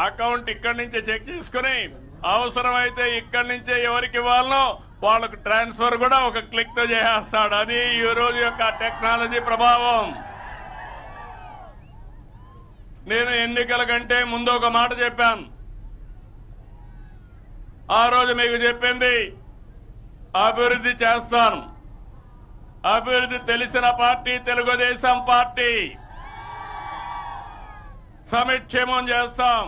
Account ఇక్కడి నుంచే check చేసుకుని అవసరమైతే ఇక్కడి నుంచే ఎవరికి ఇవ్వాలనో వాళ్ళకు ట్రాన్స్ఫర్ కూడా ఒక క్లిక్ తో చేసేస్తాడు. అది ఈ రోజు యొక్క టెక్నాలజీ ప్రభావం. నేను ఎన్నికల కంటే ముందు ఒక మాట చెప్పాను. ఆ రోజు మీకు చెప్పింది అభివృద్ధి చేస్తాను. అభివృద్ధి తెలిసిన పార్టీ తెలుగుదేశం పార్టీ. సమిక్షేమం చేస్తాం.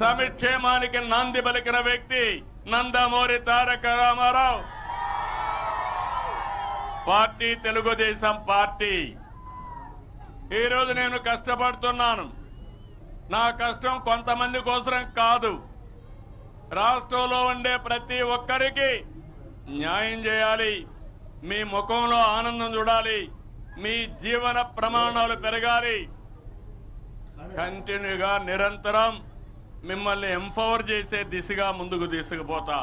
సమిక్షేమానికి నాంది పలికిన వ్యక్తి నందమూరి తారక రామారావు. Party Telugu Desam party. ఈరోజు నేను కష్టపడుతున్నాను. నా కష్టం కొంతమంది కోసం కాదు, రాష్ట్రంలో ఉండే ప్రతి ఒక్కరికి న్యాయం చేయాలి. మీ ముఖంలో ఆనందం చూడాలి, మీ జీవన ప్రమాణాలు పెరగాలి. కంటిన్యూగా నిరంతరం మిమ్మల్ని ఎంపవర్ చేసే దిశగా ముందుకు తీసుకుపోతా.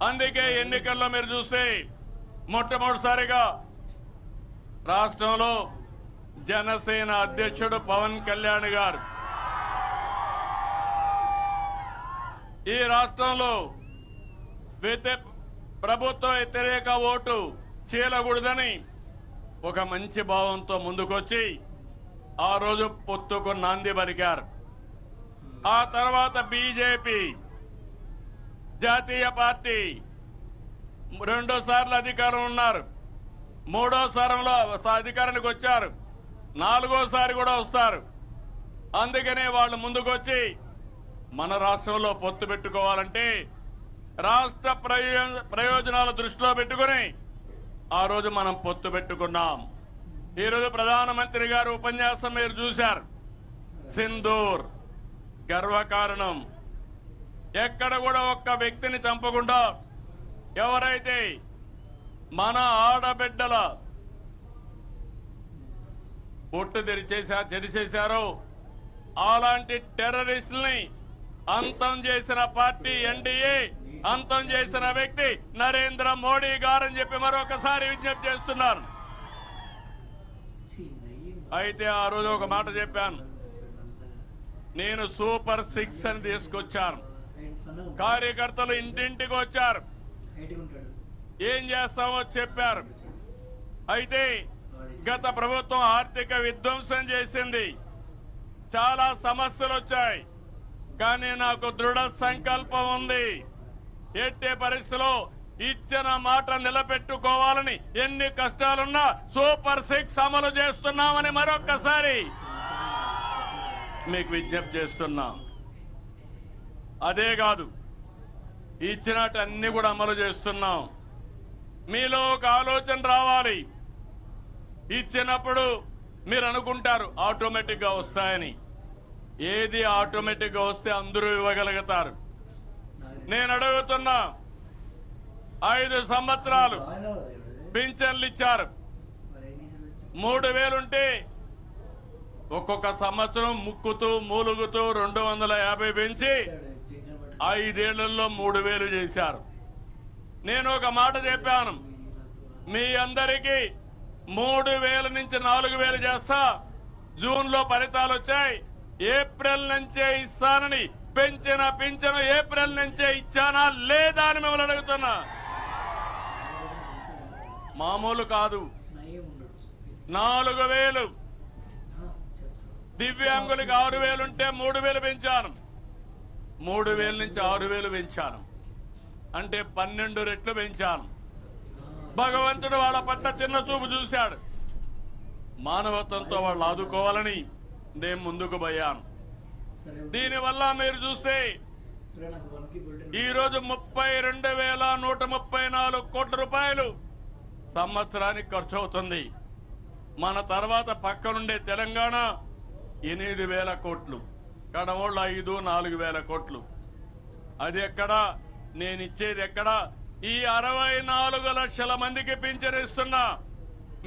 అందుకే ఎన్నికల్లో మీరు చూస్తే మొట్టమొదటిసారిగా రాష్ట్రంలో జనసేన అధ్యక్షుడు పవన్ కళ్యాణ్ గారు ఈ రాష్ట్రంలో ప్రభుత్వ వ్యతిరేక ఓటు చీలకూడదని ఒక మంచి భావంతో ముందుకొచ్చి ఆ రోజు పొత్తుకు నాంది పలికారు. ఆ తర్వాత బీజేపీ జాతీయ పార్టీ రెండోసార్లు అధికారం ఉన్నారు, మూడోసారంలో అధికారానికి వచ్చారు, నాలుగోసారి కూడా వస్తారు. అందుకనే వాళ్ళు ముందుకొచ్చి మన రాష్ట్రంలో పొత్తు పెట్టుకోవాలంటే రాష్ట్ర ప్రయోజనాలు దృష్టిలో పెట్టుకుని ఆ రోజు మనం పొత్తు పెట్టుకున్నాం. ఈరోజు ప్రధానమంత్రి గారు ఉపన్యాసం మీరు చూశారు. సింధూర్ గర్వకారణం. ఎక్కడ కూడా ఒక్క వ్యక్తిని చంపకుండా ఎవరైతే మన ఆడబిడ్డల పొట్టు తెరిచేశారో అలాంటి టెర్రరిస్టుల్ని అంతం చేసిన పార్టీ ఎన్డీఏ, అంతం చేసిన వ్యక్తి నరేంద్ర మోడీ గారని చెప్పి మరొకసారి విజ్ఞప్తి చేస్తున్నాను. అయితే ఆ రోజు ఒక మాట చెప్పాను. నేను సూపర్ 6 అని తీసుకొచ్చాను. కార్యకర్తలు ఇంటింటికి వచ్చారు, ఏం చేస్తామో చెప్పారు. అయితే గత ప్రభుత్వం ఆర్థిక విధ్వంసం చేసింది, చాలా సమస్యలు వచ్చాయి. కానీ నాకు దృఢ సంకల్పం ఉంది. ఎట్టే పరిస్థితిలో ఇచ్చిన మాట నిలబెట్టుకోవాలని ఎన్ని కష్టాలున్నా సూపర్ 6 అమలు చేస్తున్నామని మరొక్కసారి మీకు విజ్ఞప్తి చేస్తున్నాం. అదే కాదు, ఇచ్చినట్టు అన్ని కూడా అమలు చేస్తున్నాం. మీలో ఒక ఆలోచన రావాలి. ఇచ్చినప్పుడు మీరు అనుకుంటారు ఆటోమేటిక్ గా వస్తాయని. ఏది ఆటోమేటిక్ గా వస్తే అందరూ ఇవ్వగలుగుతారు. నేను అడుగుతున్నా, 5 సంవత్సరాలు పింఛన్లు ఇచ్చారు. 3000 ఉంటే ఒక్కొక్క సంవత్సరం ముక్కుతూ మూలుగుతూ 250 పెంచి 5 ఏళ్లలో 3000 చేశారు. నేను ఒక మాట చెప్పాను, మీ అందరికీ 3000 నుంచి 4000 చేస్తా. జూన్ లో ఫలితాలు వచ్చాయి, ఏప్రిల్ నుంచే ఇస్తానని పెంచిన పింఛను ఏప్రిల్ నుంచే ఇచ్చానా లేదా అని మిమ్మల్ని అడుగుతున్నా. మామూలు కాదు. 4000 దివ్యాంగులకు 6000 ఉంటే 3000 పెంచాను. 3000 నుంచి 6000 పెంచాను. అంటే 12 రెట్లు పెంచాను. భగవంతుడు వాళ్ళ పట్ల చిన్న చూపు చూశాడు. మానవత్వంతో వాళ్ళు ఆదుకోవాలని నేను ముందుకు పోయాను. దీనివల్ల మీరు చూస్తే ఈరోజు 32,134 కోట్ల రూపాయలు సంవత్సరానికి ఖర్చు అవుతుంది. మన తర్వాత పక్కనుండే తెలంగాణ 8,000 కోట్లు, కడమోళ్ళు 5-4,000 కోట్లు. అది ఎక్కడ, నేను ఇచ్చేది ఎక్కడ? ఈ 64 లక్షల మందికి పింఛను ఇస్తున్నా.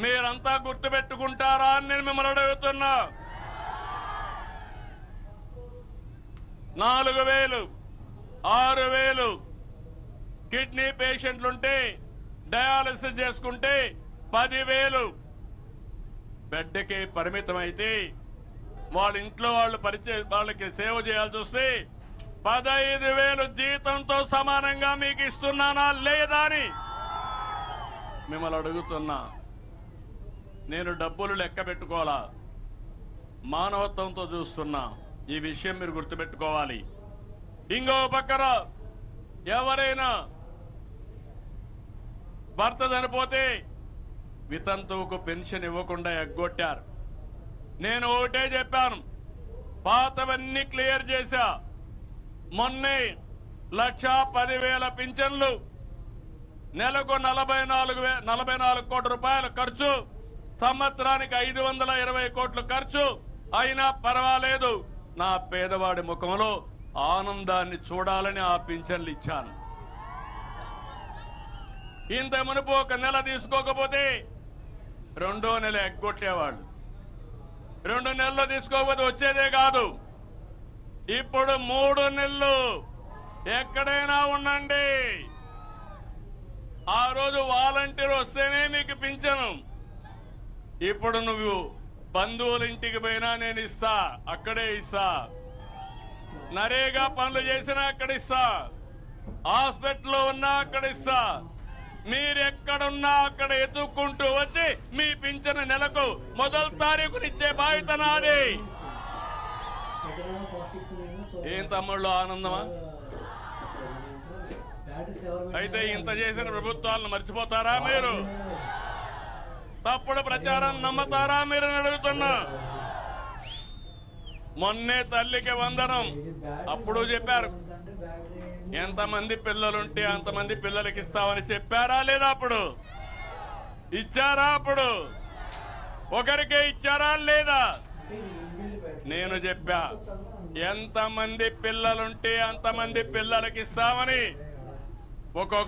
మీరంతా గుర్తుపెట్టుకుంటారా అని నేను మిమ్మల్ని అడుగుతున్నా. 4,000, 6,000 కిడ్నీ పేషెంట్లుంటే డయాలసిస్ చేసుకుంటే 10,000 బెడ్కి పరిమితం అయితే వాళ్ళ ఇంట్లో వాళ్ళకి సేవ చేయాల్సి వస్తే 15,000 జీతంతో సమానంగా మీకు ఇస్తున్నానా లేదా అని మిమ్మల్ని అడుగుతున్నా. నేను డబ్బులు లెక్క పెట్టుకోవాలా, మానవత్వంతో చూస్తున్నా. ఈ విషయం మీరు గుర్తుపెట్టుకోవాలి. ఇంకో పక్కన ఎవరైనా భర్త చనిపోతే వితంతువుకు పెన్షన్ ఇవ్వకుండా ఎగ్గొట్టారు. నేను ఒకటే చెప్పాను, పాతవన్నీ క్లియర్ చేశా. మొన్నే 1,10,000 పింఛన్లు, నెలకు 44 కోట్ల రూపాయల ఖర్చు, సంవత్సరానికి 520 కోట్ల ఖర్చు. అయినా పర్వాలేదు, నా పేదవాడి ముఖంలో ఆనందాన్ని చూడాలని ఆ పింఛన్లు ఇచ్చాను. ఇంత మునుపు ఒక నెల తీసుకోకపోతే 2వ నెల ఎగ్గొట్టేవాళ్ళు. 2 నెలలు తీసుకోకపోతే వచ్చేదే కాదు. ఇప్పుడు 3 నెలలు ఎక్కడైనా ఉండండి. ఆ రోజు వాలంటీర్ వస్తేనే మీకు పింఛను. ఇప్పుడు నువ్వు బంధువుల ఇంటికి పోయినా నేను ఇస్తా, అక్కడే ఇస్తా. నరేగా పనులు చేసినా అక్కడ ఇస్తా, హాస్పిటల్లో ఉన్నా అక్కడ ఇస్తా. మీరెక్కడున్నా అక్కడ ఎత్తుక్కుంటూ వచ్చి మీ పింఛను నెలకు మొదటి తారీఖునిచ్చే బాధ్యత నాది. ఏం తమ్ముళ్ళు ఆనందమా? అయితే ఇంత చేసిన ప్రభుత్వాలను మర్చిపోతారా మీరు? తప్పుడు ప్రచారం నమ్ముతారా మీరు అడుగుతున్నా. మొన్నే తల్లికి వందనం అప్పుడు చెప్పారు, ఎంతమంది పిల్లలుంటే అంతమంది పిల్లలకి ఇస్తామని చెప్పారా లేదా? అప్పుడు ఇచ్చారా? అప్పుడు ఒకరికే ఇచ్చారా లేదా? నేను చెప్పా, ఎంతమంది పిల్లలుంటే అంతమంది పిల్లలకి ఇస్తామని. ఒక్కొక్క